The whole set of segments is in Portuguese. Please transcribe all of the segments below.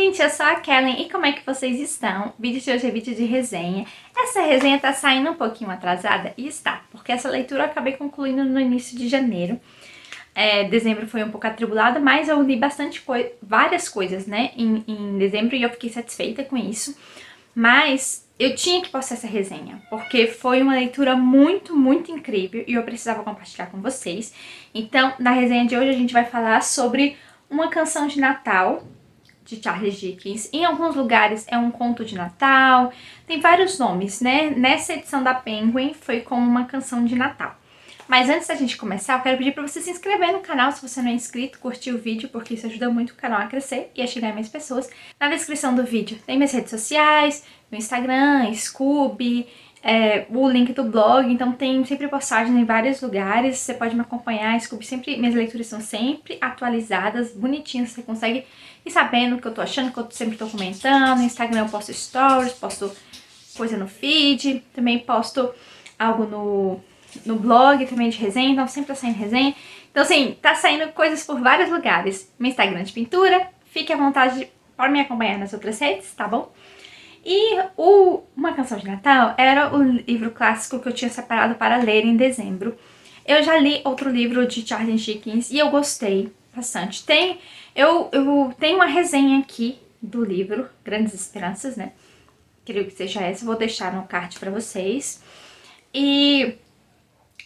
gente, eu sou a Kellen e como é que vocês estão? O vídeo de hoje é vídeo de resenha. Essa resenha tá saindo um pouquinho atrasada e está, porque essa leitura eu acabei concluindo no início de janeiro. Dezembro foi um pouco atribulado, mas eu li várias coisas, né, em dezembro e eu fiquei satisfeita com isso. Mas eu tinha que postar essa resenha, porque foi uma leitura muito, muito incrível e eu precisava compartilhar com vocês. Então, na resenha de hoje a gente vai falar sobre uma canção de Natal de Charles Dickens. Em alguns lugares é um conto de Natal, tem vários nomes, né? Nessa edição da Penguin foi como uma canção de Natal. Mas antes da gente começar, eu quero pedir para você se inscrever no canal se você não é inscrito, curtir o vídeo, porque isso ajuda muito o canal a crescer e a chegar a mais pessoas. Na descrição do vídeo tem minhas redes sociais, meu Instagram, Scooby, o link do blog, então tem sempre postagens em vários lugares, você pode me acompanhar, Scooby, minhas leituras são sempre atualizadas, bonitinhas, você consegue ir sabendo o que eu tô achando, que eu sempre tô comentando. No Instagram eu posto stories, posto coisa no feed, também posto algo no blog também de resenha, então sempre tá saindo resenha. Então assim, tá saindo coisas por vários lugares. Meu Instagram de pintura, fique à vontade para me acompanhar nas outras redes, tá bom? E Uma Canção de Natal era o livro clássico que eu tinha separado para ler em dezembro. Eu já li outro livro de Charles Dickens e eu gostei bastante. Eu tenho uma resenha aqui do livro, Grandes Esperanças, né? Creio que seja essa, vou deixar no card para vocês.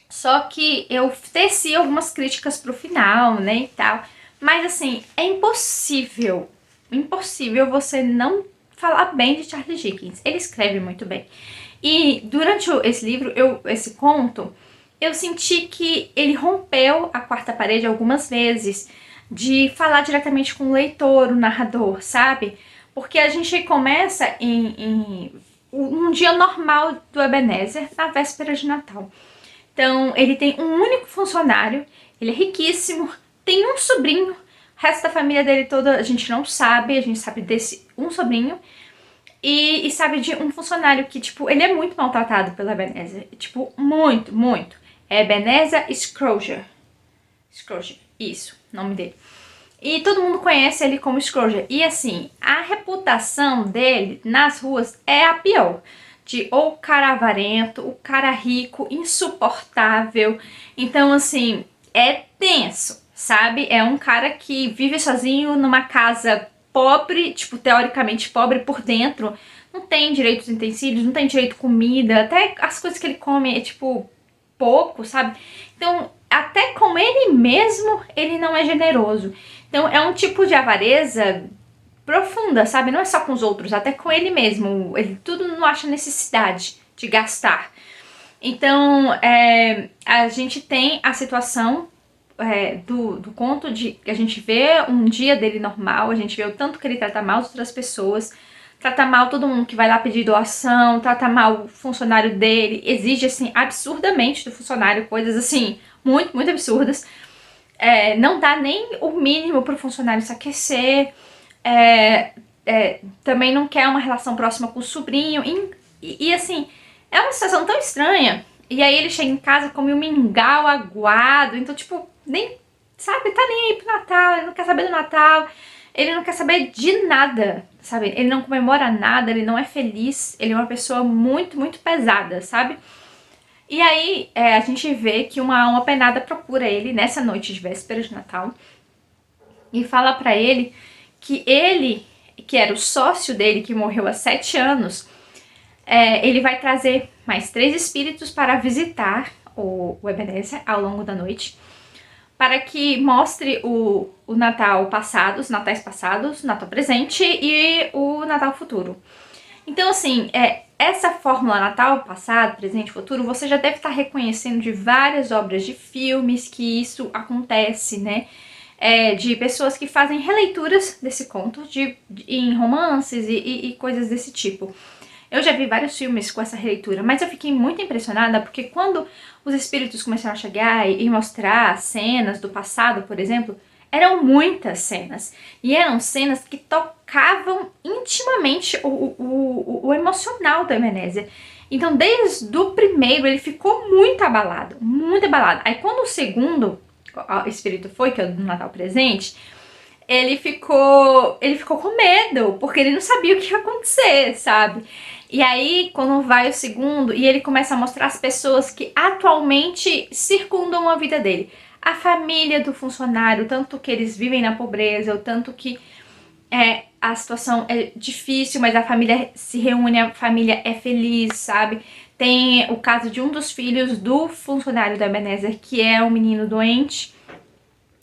Só que eu teci algumas críticas pro final, né, e tal. Mas assim, é impossível você não falar bem de Charles Dickens. Ele escreve muito bem. E durante esse livro, esse conto, eu senti que ele rompeu a quarta parede algumas vezes, de falar diretamente com o leitor, o narrador, sabe? Porque a gente começa em um dia normal do Ebenezer, na véspera de Natal. Então, ele tem um único funcionário, ele é riquíssimo, tem um sobrinho, o resto da família dele toda a gente não sabe, a gente sabe desse um sobrinho, e sabe de um funcionário que, tipo, ele é muito maltratado pela Ebenezer, tipo, muito, muito. É Ebenezer Scrooge. Scrooge, isso, nome dele. E todo mundo conhece ele como Scrooge. E assim, a reputação dele nas ruas é a pior. De ou cara avarento, o cara rico, insuportável. Então assim, é tenso, sabe? É um cara que vive sozinho numa casa pobre, tipo, teoricamente pobre por dentro. Não tem direitos utensílios, não tem direito comida. Até as coisas que ele come é tipo pouco, sabe? Então, até com ele mesmo, ele não é generoso. Então, é um tipo de avareza profunda, sabe? Não é só com os outros, até com ele mesmo. Ele tudo não acha necessidade de gastar. Então, a gente tem a situação do conto de a gente vê um dia dele normal, a gente vê o tanto que ele trata mal as outras pessoas, trata mal todo mundo que vai lá pedir doação, trata mal o funcionário dele, exige assim absurdamente do funcionário coisas assim muito, muito absurdas. Não dá nem o mínimo pro funcionário se aquecer. Também não quer uma relação próxima com o sobrinho. E assim, é uma situação tão estranha. E aí ele chega em casa, come um mingau aguado. Então, tipo, nem, sabe, tá nem aí pro Natal. Ele não quer saber do Natal. Ele não quer saber de nada, sabe? Ele não comemora nada, ele não é feliz. Ele é uma pessoa muito, muito pesada, sabe? E aí a gente vê que uma alma penada procura ele nessa noite de véspera de Natal e fala pra ele, que era o sócio dele, que morreu há 7 anos, ele vai trazer mais 3 espíritos para visitar o Ebenezer ao longo da noite, para que mostre o Natal passado, os natais passados, o Natal presente e o Natal futuro. Então assim, essa fórmula Natal, passado, presente, futuro, você já deve estar reconhecendo de várias obras de filmes que isso acontece, né? De pessoas que fazem releituras desse conto em romances e coisas desse tipo. Eu já vi vários filmes com essa releitura, mas eu fiquei muito impressionada porque quando os espíritos começaram a chegar e mostrar cenas do passado, por exemplo, eram muitas cenas. E eram cenas que tocavam intimamente o emocional do Ebenezer. Então, desde o primeiro, ele ficou muito abalado, muito abalado. Aí, quando o segundo espírito foi, que é o do Natal presente, ele ficou com medo, porque ele não sabia o que ia acontecer, sabe? E aí, quando vai o segundo, e ele começa a mostrar as pessoas que atualmente circundam a vida dele. A família do funcionário, tanto que eles vivem na pobreza, o tanto que a situação é difícil, mas a família se reúne, a família é feliz, sabe? Tem o caso de um dos filhos do funcionário da Ebenezer, que é um menino doente,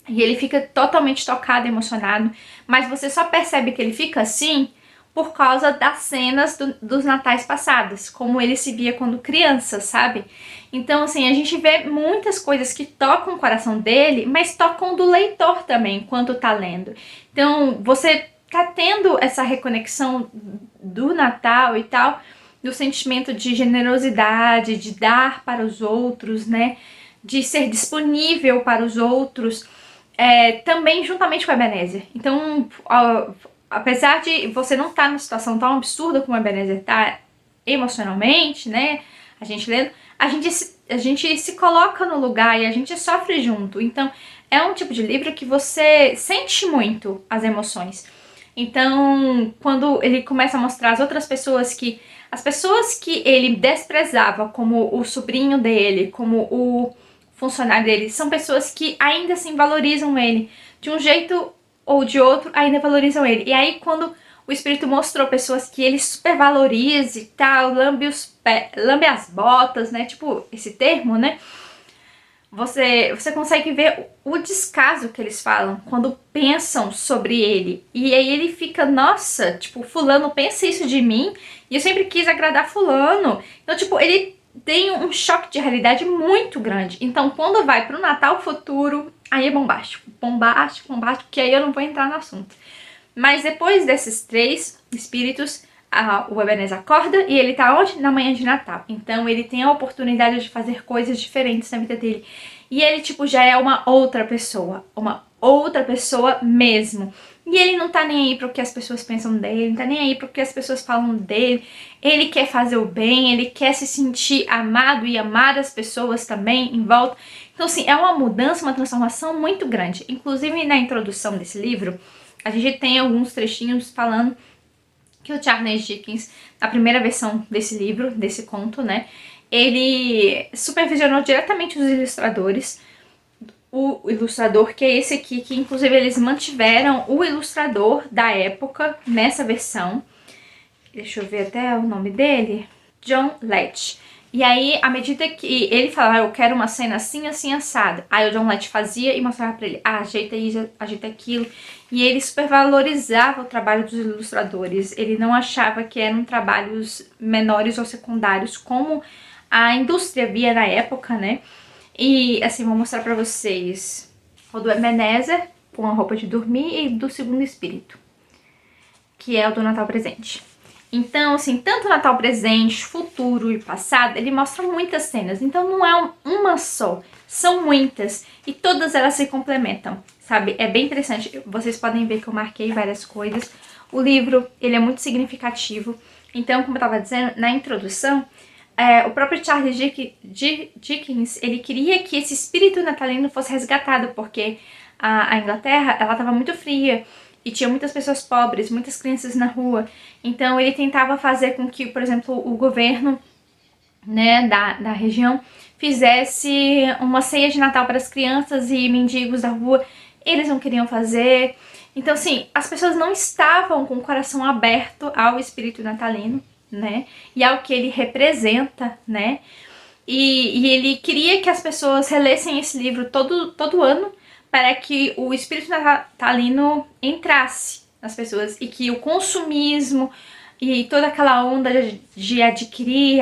e ele fica totalmente tocado, emocionado, mas você só percebe que ele fica assim por causa das cenas dos natais passados, como ele se via quando criança, sabe? Então, assim, a gente vê muitas coisas que tocam o coração dele, mas tocam do leitor também, enquanto tá lendo. Então, você tá tendo essa reconexão do Natal e tal, do sentimento de generosidade, de dar para os outros, né? De ser disponível para os outros, também juntamente com a Ebenezer. Então, apesar de você não estar numa situação tão absurda como a Ebenezer tá emocionalmente, né? A gente lendo, a gente se coloca no lugar e a gente sofre junto. Então, é um tipo de livro que você sente muito as emoções. Então, quando ele começa a mostrar as pessoas que ele desprezava, como o sobrinho dele, como o funcionário dele, são pessoas que ainda assim valorizam ele. De um jeito ou de outro, ainda valorizam ele. E aí, quando o espírito mostrou pessoas que ele supervaloriza e tal, lambe as botas, né? Tipo, esse termo, né? Você consegue ver o descaso que eles falam quando pensam sobre ele. E aí ele fica, nossa, tipo, fulano pensa isso de mim e eu sempre quis agradar fulano. Então, tipo, ele tem um choque de realidade muito grande. Então, quando vai pro Natal futuro, aí é bombástico. Bombástico, bombástico, que aí eu não vou entrar no assunto. Mas depois desses 3 espíritos, o Ebenezer acorda e ele tá onde? Na manhã de Natal. Então ele tem a oportunidade de fazer coisas diferentes na vida dele. E ele, tipo, já é uma outra pessoa mesmo. E ele não tá nem aí pro que as pessoas pensam dele, não tá nem aí pro que as pessoas falam dele. Ele quer fazer o bem, ele quer se sentir amado e amar as pessoas também em volta. Então, assim, é uma mudança, uma transformação muito grande. Inclusive, na introdução desse livro, a gente tem alguns trechinhos falando que o Charles Dickens, na primeira versão desse livro, desse conto, né, ele supervisionou diretamente os ilustradores. O ilustrador, que é esse aqui, que inclusive eles mantiveram o ilustrador da época nessa versão. Deixa eu ver até o nome dele. John Letch. E aí, à medida que ele falava, eu quero uma cena assim, assim, assada. Aí o John Letch fazia e mostrava pra ele, ajeita isso, ajeita aquilo. E ele supervalorizava o trabalho dos ilustradores. Ele não achava que eram trabalhos menores ou secundários, como a indústria via na época, né? E, assim, vou mostrar pra vocês o do Ebenezer, com a roupa de dormir, e do segundo espírito, que é o do Natal Presente. Então, assim, tanto Natal Presente, futuro e passado, ele mostra muitas cenas. Então não é uma só, são muitas. E todas elas se complementam, sabe? É bem interessante. Vocês podem ver que eu marquei várias coisas. O livro, ele é muito significativo. Então, como eu estava dizendo, na introdução, o próprio Charles Dickens, ele queria que esse espírito natalino fosse resgatado, porque a Inglaterra, ela estava muito fria. E tinha muitas pessoas pobres, muitas crianças na rua. Então ele tentava fazer com que, por exemplo, o governo, né, da região fizesse uma ceia de Natal para as crianças e mendigos da rua. Eles não queriam fazer. Então, assim, as pessoas não estavam com o coração aberto ao espírito natalino, né, e ao que ele representa, né. E ele queria que as pessoas relessem esse livro todo ano, para que o espírito natalino entrasse nas pessoas e que o consumismo e toda aquela onda de adquirir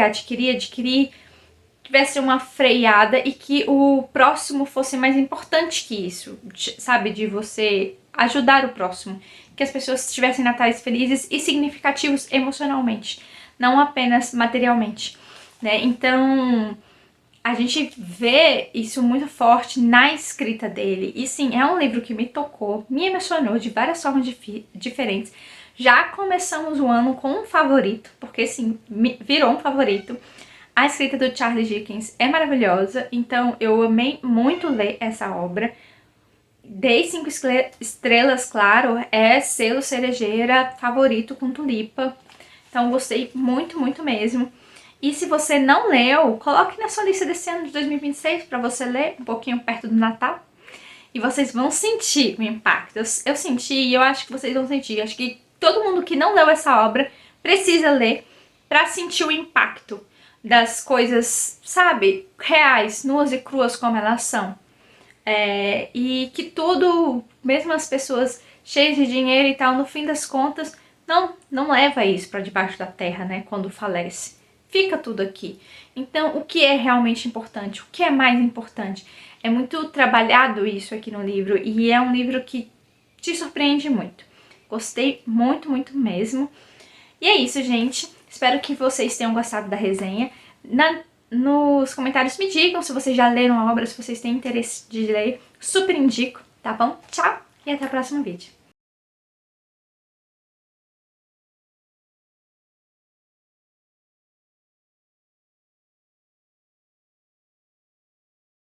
tivesse uma freada e que o próximo fosse mais importante que isso, sabe? De você ajudar o próximo, que as pessoas tivessem natais felizes e significativos emocionalmente, não apenas materialmente, né? Então a gente vê isso muito forte na escrita dele. E sim, é um livro que me tocou, me emocionou de várias formas diferentes. Já começamos o ano com um favorito, porque sim, virou um favorito. A escrita do Charles Dickens é maravilhosa, então eu amei muito ler essa obra. Dei 5 estrelas, claro, é selo cerejeira favorito com tulipa. Então gostei muito, muito mesmo. E se você não leu, coloque na sua lista desse ano de 2026 para você ler um pouquinho perto do Natal. E vocês vão sentir o impacto. Eu senti e eu acho que vocês vão sentir. Acho que todo mundo que não leu essa obra precisa ler para sentir o impacto das coisas, sabe, reais, nuas e cruas como elas são. E que tudo, mesmo as pessoas cheias de dinheiro e tal, no fim das contas, não leva isso para debaixo da terra, né, quando falece. Fica tudo aqui. Então, o que é realmente importante? O que é mais importante? É muito trabalhado isso aqui no livro e é um livro que te surpreende muito. Gostei muito, muito mesmo. E é isso, gente. Espero que vocês tenham gostado da resenha. Nos comentários me digam se vocês já leram a obra, se vocês têm interesse de ler. Super indico, tá bom? Tchau e até o próximo vídeo.